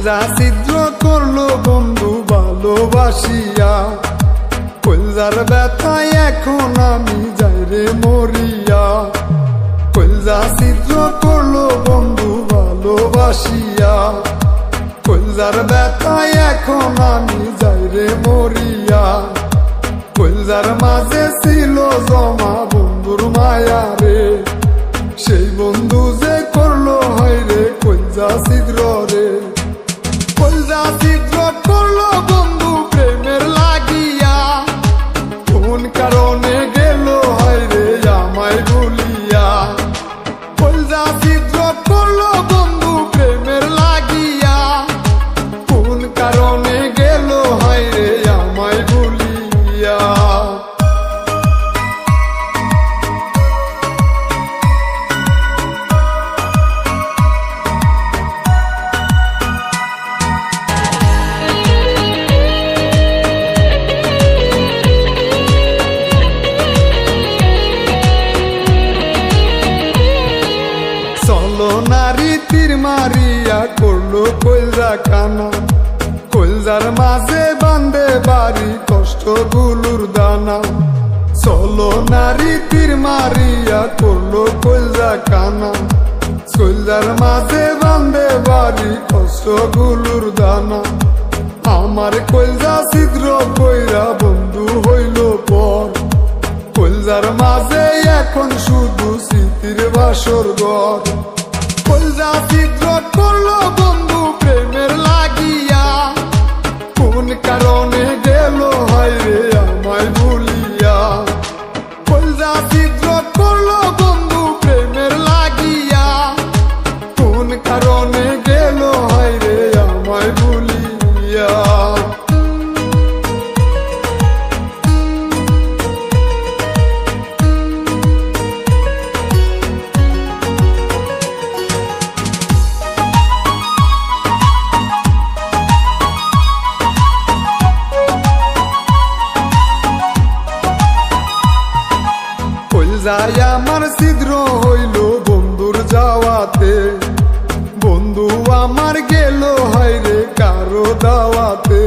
কলজা ছিদ্র করলো বন্ধু ভালোবাসিয়া, কলজার ব্যথায় এখন আমি যাই রে মরিয়া। কলজা ছিদ্র করলো বন্ধু ভালোবাসিয়া, কলজার ব্যথায় এখন আমি যাই রে মরিয়া। কলজার মাঝে ছিল জমা বন্ধুর মায়া রে, সেই বন্ধু যে করলো হয় রে কলজা ছিদ্র রে। কলজা ছিদ্র করলো বন্ধু প্রেমের লাগিয়া, কোন কারণে গেল হয় রে আমায় ভুলিয়া। কলজা ছিদ্র করলো বন্ধু প্রেমের লাগিয়া, কোন কারণে গেল হয় রে আমায় ভুলিয়া। চলো নারী তীর মারিয়া করলো কলজা কানা, কলজার মাঝে বান্ধে বাড়ি কষ্ট গুলুর দানা। চলো নারী তীর মারিয়া করলো কলজা কানা, কলজার মাঝে বান্ধে বাড়ি কষ্ট গুলুর দানা। আমার কলজা ছিদ্র কইরা বন্ধু হইল পর, কলজার মাঝে এখন শুধু স্মৃতির বাসর ঘর। কলজা ছিদ্র করলো বন্ধু প্রেমের লাগিয়া, কোন কারণে গেল হয় রে আমায় ভুলিয়া। কলজা ছিদ্র করলো বন্ধু প্রেমের লাগিয়া, কোন কারণে গেল হয় রে আমায় ভুলিয়া। কলজায় আমার ছিদ্র হইল বন্ধুর যাওয়াতে, বন্ধু আমার গেল হয় রে কারো দাওয়াতে।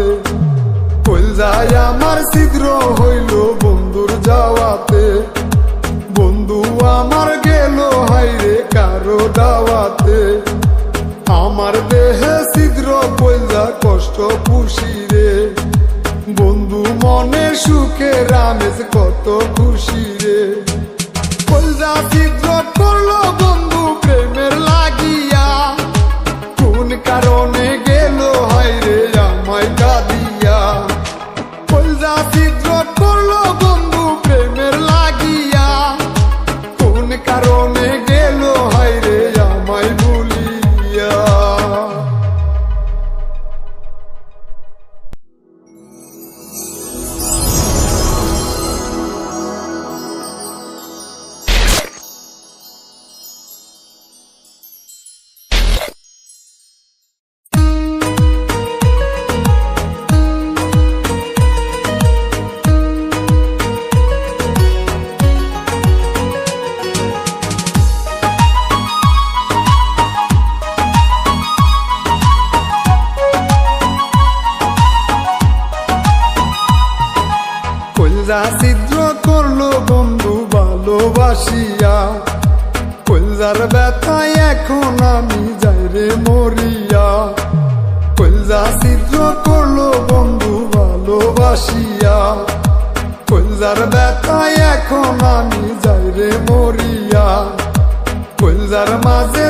কলজায় আমার ছিদ্র হইল বন্ধুর যাওয়াতে, বন্ধু আমার গেল হয় রে কারো দাওয়াতে। আমার দেহে ছিদ্র কলজা কষ্ট খুশি রে, বন্ধু মনে সুখে রামেশ কত খুশি রে। কলজা ছিদ্র করলো বন্ধু প্রেমের লাগিয়া, কোন কারণে গেল হয় রে আমায় কাঁদিয়া। কলজা ছিদ্র করলো বন্ধু প্রেমের লাগিয়া, কোন কারণে গেল হয় রে আমায় ভুলিয়া। কলজা ছিদ্র করলো বন্ধু ভালোবাসিয়া, কলজার ব্যথায় এখন আমি যাই রে মরিয়া। কলজা ছিদ্র করলো বন্ধু ভালোবাসিয়া, কলজার ব্যথায় এখন আমি যাই রে মরিয়া। কলজার মাঝে